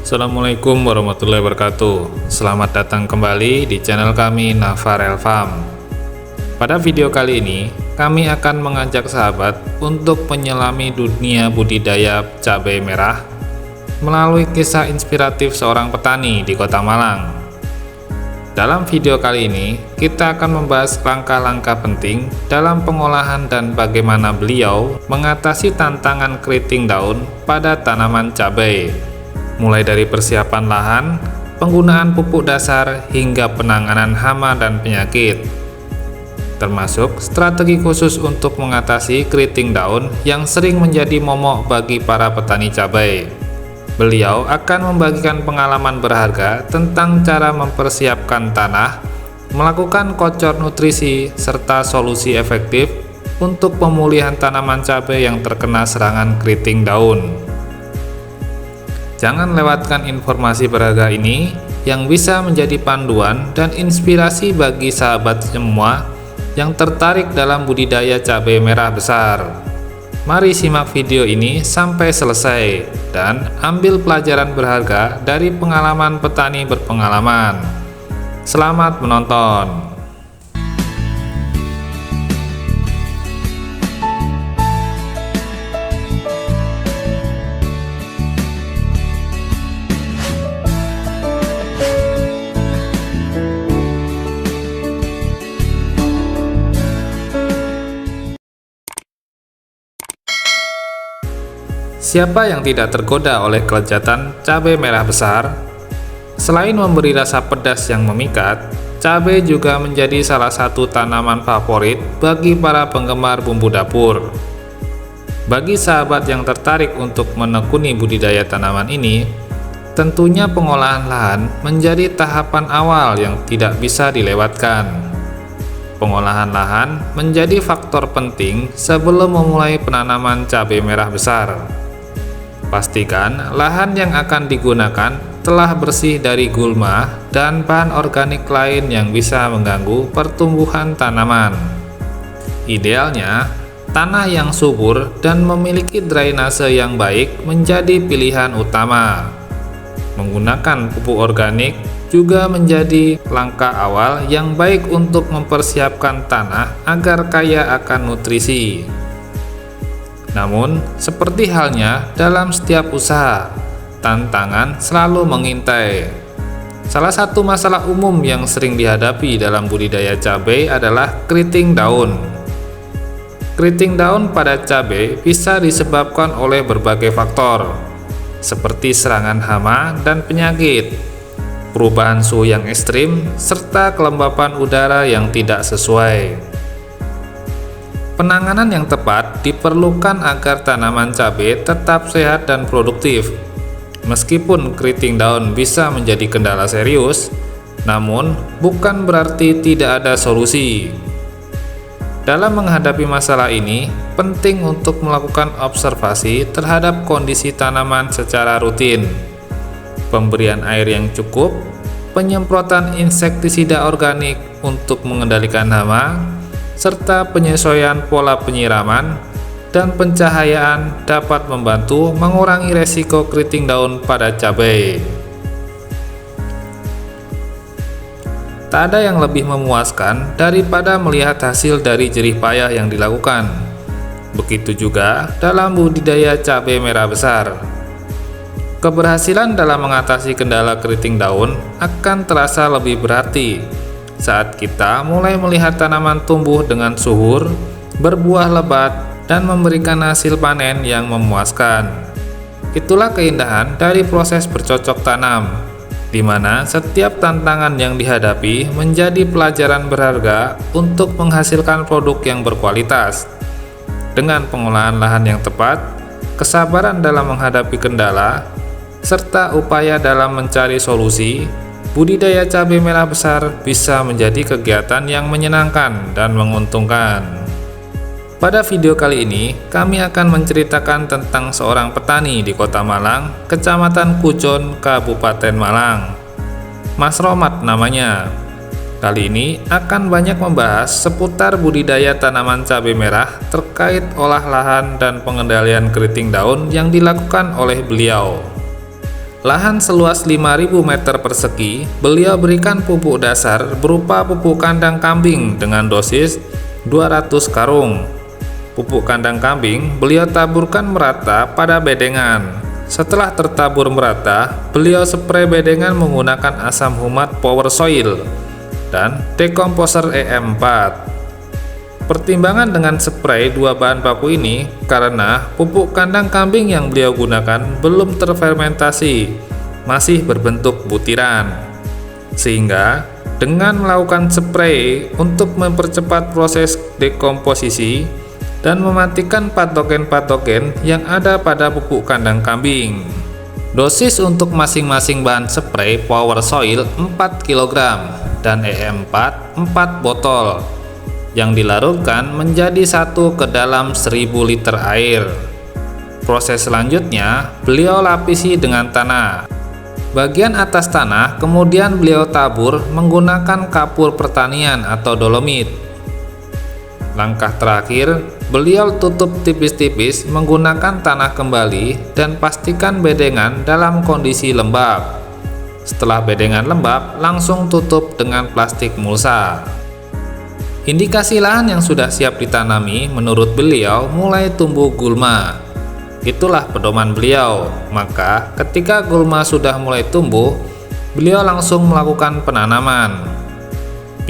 Assalamualaikum warahmatullahi wabarakatuh. Selamat datang kembali di channel kami Navarel Farm. Pada video kali ini, kami akan mengajak sahabat untuk menyelami dunia budidaya cabai merah melalui kisah inspiratif seorang petani di Kota Malang. Dalam video kali ini, kita akan membahas langkah-langkah penting dalam pengolahan dan bagaimana beliau mengatasi tantangan keriting daun pada tanaman cabai. Mulai dari persiapan lahan, penggunaan pupuk dasar, hingga penanganan hama dan penyakit. Termasuk strategi khusus untuk mengatasi keriting daun yang sering menjadi momok bagi para petani cabai. Beliau akan membagikan pengalaman berharga tentang cara mempersiapkan tanah, melakukan kocor nutrisi, serta solusi efektif untuk pemulihan tanaman cabai yang terkena serangan keriting daun. Jangan lewatkan informasi berharga ini yang bisa menjadi panduan dan inspirasi bagi sahabat semua yang tertarik dalam budidaya cabai merah besar. Mari simak video ini sampai selesai dan ambil pelajaran berharga dari pengalaman petani berpengalaman. Selamat menonton. Siapa yang tidak tergoda oleh kelezatan cabai merah besar? Selain memberi rasa pedas yang memikat, cabai juga menjadi salah satu tanaman favorit bagi para penggemar bumbu dapur. Bagi sahabat yang tertarik untuk menekuni budidaya tanaman ini, tentunya pengolahan lahan menjadi tahapan awal yang tidak bisa dilewatkan. Pengolahan lahan menjadi faktor penting sebelum memulai penanaman cabai merah besar. Pastikan lahan yang akan digunakan telah bersih dari gulma dan bahan organik lain yang bisa mengganggu pertumbuhan tanaman. Idealnya, tanah yang subur dan memiliki drainase yang baik menjadi pilihan utama. Menggunakan pupuk organik juga menjadi langkah awal yang baik untuk mempersiapkan tanah agar kaya akan nutrisi. Namun, seperti halnya dalam setiap usaha, tantangan selalu mengintai. Salah satu masalah umum yang sering dihadapi dalam budidaya cabai adalah keriting daun. Keriting daun pada cabai bisa disebabkan oleh berbagai faktor, seperti serangan hama dan penyakit, perubahan suhu yang ekstrim, serta kelembapan udara yang tidak sesuai. Penanganan yang tepat diperlukan agar tanaman cabai tetap sehat dan produktif. Meskipun keriting daun bisa menjadi kendala serius, namun bukan berarti tidak ada solusi. Dalam menghadapi masalah ini, penting untuk melakukan observasi terhadap kondisi tanaman secara rutin, pemberian air yang cukup, penyemprotan insektisida organik untuk mengendalikan hama, serta penyesuaian pola penyiraman dan pencahayaan dapat membantu mengurangi resiko keriting daun pada cabai. Tak ada yang lebih memuaskan daripada melihat hasil dari jerih payah yang dilakukan. Begitu juga dalam budidaya cabai merah besar. Keberhasilan dalam mengatasi kendala keriting daun akan terasa lebih berarti saat kita mulai melihat tanaman tumbuh dengan subur, berbuah lebat, dan memberikan hasil panen yang memuaskan. Itulah keindahan dari proses bercocok tanam, di mana setiap tantangan yang dihadapi menjadi pelajaran berharga untuk menghasilkan produk yang berkualitas. Dengan pengolahan lahan yang tepat, kesabaran dalam menghadapi kendala, serta upaya dalam mencari solusi, budidaya cabai merah besar bisa menjadi kegiatan yang menyenangkan dan menguntungkan. Pada video kali ini, kami akan menceritakan tentang seorang petani di Kota Malang, Kecamatan Pujon, Kabupaten Malang. Mas Romat namanya. Kali ini akan banyak membahas seputar budidaya tanaman cabai merah terkait olah lahan dan pengendalian keriting daun yang dilakukan oleh beliau. lahan seluas 5.000 meter persegi, beliau berikan pupuk dasar berupa pupuk kandang kambing dengan dosis 200 karung. Pupuk kandang kambing beliau taburkan merata pada bedengan. Setelah tertabur merata, beliau spray bedengan menggunakan asam humat Power Soil dan Decomposer EM4. Pertimbangan dengan spray dua bahan baku ini karena pupuk kandang kambing yang beliau gunakan belum terfermentasi, masih berbentuk butiran. Sehingga dengan melakukan spray untuk mempercepat proses dekomposisi dan mematikan patogen-patogen yang ada pada pupuk kandang kambing. Dosis untuk masing-masing bahan spray Power Soil 4 kg dan EM4 4 botol yang dilarutkan menjadi satu ke dalam 1000 liter air. Proses selanjutnya beliau lapisi dengan tanah. Bagian atas tanah kemudian beliau tabur menggunakan kapur pertanian atau dolomit. Langkah terakhir, beliau tutup tipis-tipis menggunakan tanah kembali dan pastikan bedengan dalam kondisi lembab. Setelah bedengan lembab, langsung tutup dengan plastik mulsa. Indikasi lahan yang sudah siap ditanami menurut beliau mulai tumbuh gulma. Itulah pedoman beliau. Maka ketika gulma sudah mulai tumbuh, beliau langsung melakukan penanaman.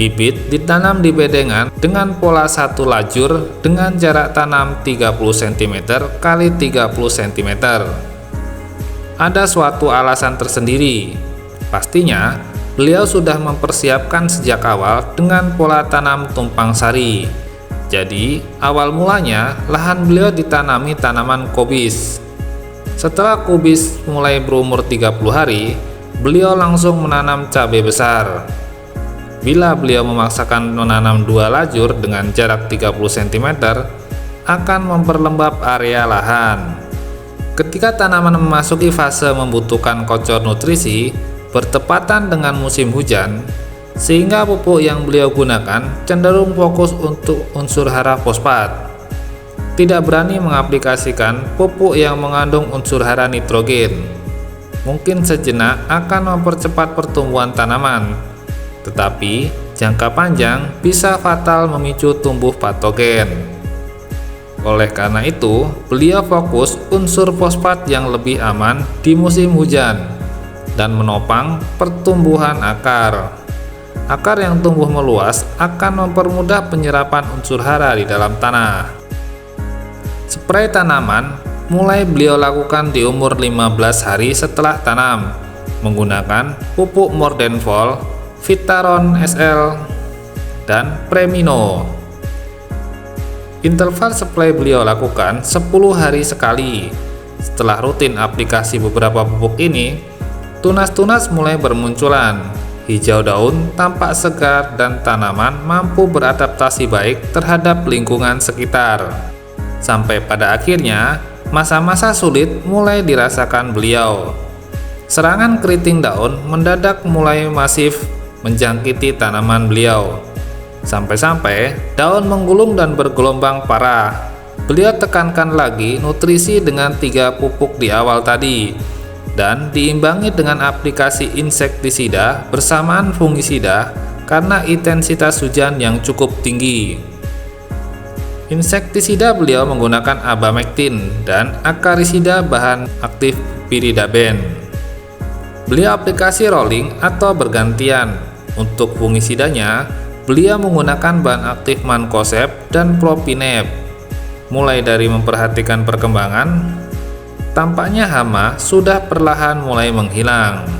Bibit ditanam di bedengan dengan pola satu lajur dengan jarak tanam 30 cm x 30 cm. Ada suatu alasan tersendiri. Pastinya beliau sudah mempersiapkan sejak awal dengan pola tanam tumpang sari. Jadi, awal mulanya lahan beliau ditanami tanaman kubis. Setelah kubis mulai berumur 30 hari, beliau langsung menanam cabai besar. Bila beliau memaksakan menanam dua lajur dengan jarak 30 cm, akan memperlembab area lahan. Ketika tanaman memasuki fase membutuhkan kocor nutrisi, bertepatan dengan musim hujan, sehingga pupuk yang beliau gunakan cenderung fokus untuk unsur hara fosfat. Tidak berani mengaplikasikan pupuk yang mengandung unsur hara nitrogen. Mungkin sejenak akan mempercepat pertumbuhan tanaman, tetapi jangka panjang bisa fatal memicu tumbuh patogen. Oleh karena itu, beliau fokus unsur fosfat yang lebih aman di musim hujan dan menopang pertumbuhan akar. Akar yang tumbuh meluas akan mempermudah penyerapan unsur hara di dalam tanah. Spray tanaman mulai beliau lakukan di umur 15 hari setelah tanam menggunakan pupuk Mordenfol, Vitaron SL, dan Premino. Interval spray beliau lakukan 10 hari sekali. Setelah rutin aplikasi beberapa pupuk ini, tunas-tunas mulai bermunculan, hijau daun tampak segar dan tanaman mampu beradaptasi baik terhadap lingkungan sekitar. Sampai pada akhirnya, masa-masa sulit mulai dirasakan beliau. Serangan keriting daun mendadak mulai masif menjangkiti tanaman beliau. Sampai-sampai daun menggulung dan bergelombang parah. Beliau tekankan lagi nutrisi dengan 3 pupuk di awal tadi, dan diimbangi dengan aplikasi insektisida bersamaan fungisida karena intensitas hujan yang cukup tinggi. Insektisida beliau menggunakan abamectin dan akarisida bahan aktif piridaben. Beliau aplikasi rolling atau bergantian. Untuk fungisidanya, beliau menggunakan bahan aktif mancozeb dan propineb. Mulai dari memperhatikan perkembangan, tampaknya hama sudah perlahan mulai menghilang.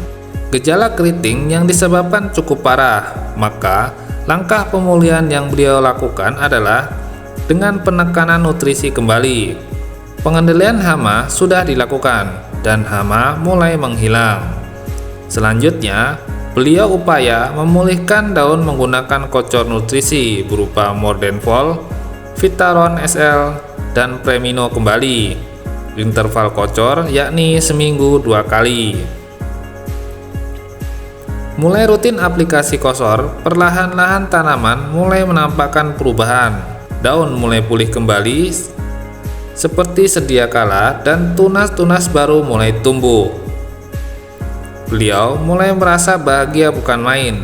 Gejala keriting yang disebabkan cukup parah, maka langkah pemulihan yang beliau lakukan adalah dengan penekanan nutrisi kembali. Pengendalian hama sudah dilakukan dan hama mulai menghilang. Selanjutnya, beliau upaya memulihkan daun menggunakan kocor nutrisi berupa Mordenfol, Vitaron SL, dan Premino kembali. Interval kocor yakni seminggu 2 kali. Mulai rutin aplikasi kosor, perlahan-lahan tanaman mulai menampakkan perubahan. Daun mulai pulih kembali seperti sedia kala dan tunas-tunas baru mulai tumbuh. beliau mulai merasa bahagia bukan main.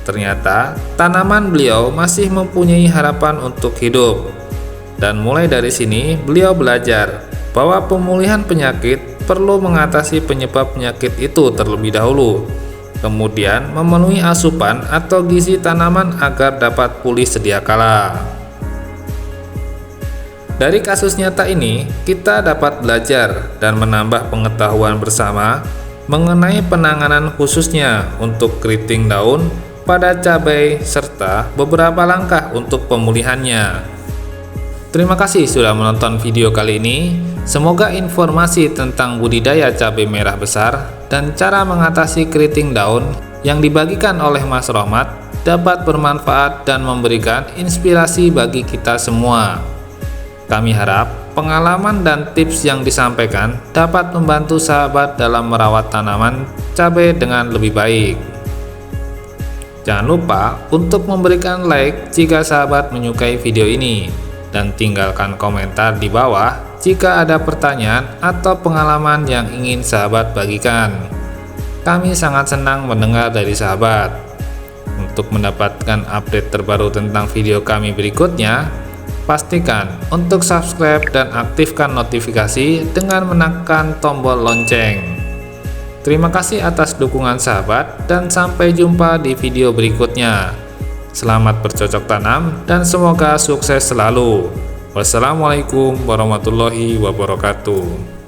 Ternyata tanaman beliau masih mempunyai harapan untuk hidup. Dan mulai dari sini beliau belajar bahwa pemulihan penyakit perlu mengatasi penyebab penyakit itu terlebih dahulu. Kemudian memenuhi asupan atau gizi tanaman agar dapat pulih sedia kala. Dari kasus nyata ini, kita dapat belajar dan menambah pengetahuan bersama mengenai penanganan khususnya untuk keriting daun pada cabai serta beberapa langkah untuk pemulihannya. Terima kasih sudah menonton video kali ini. Semoga informasi tentang budidaya cabai merah besar dan cara mengatasi keriting daun yang dibagikan oleh Mas Rohmat dapat bermanfaat dan memberikan inspirasi bagi kita semua. Kami harap pengalaman dan tips yang disampaikan dapat membantu sahabat dalam merawat tanaman cabai dengan lebih baik. Jangan lupa untuk memberikan like jika sahabat menyukai video ini, dan tinggalkan komentar di bawah jika ada pertanyaan atau pengalaman yang ingin sahabat bagikan. Kami sangat senang mendengar dari sahabat. Untuk mendapatkan update terbaru tentang video kami berikutnya, pastikan untuk subscribe dan aktifkan notifikasi dengan menekan tombol lonceng. Terima kasih atas dukungan sahabat dan sampai jumpa di video berikutnya. Selamat bercocok tanam dan semoga sukses selalu. Wassalamualaikum warahmatullahi wabarakatuh.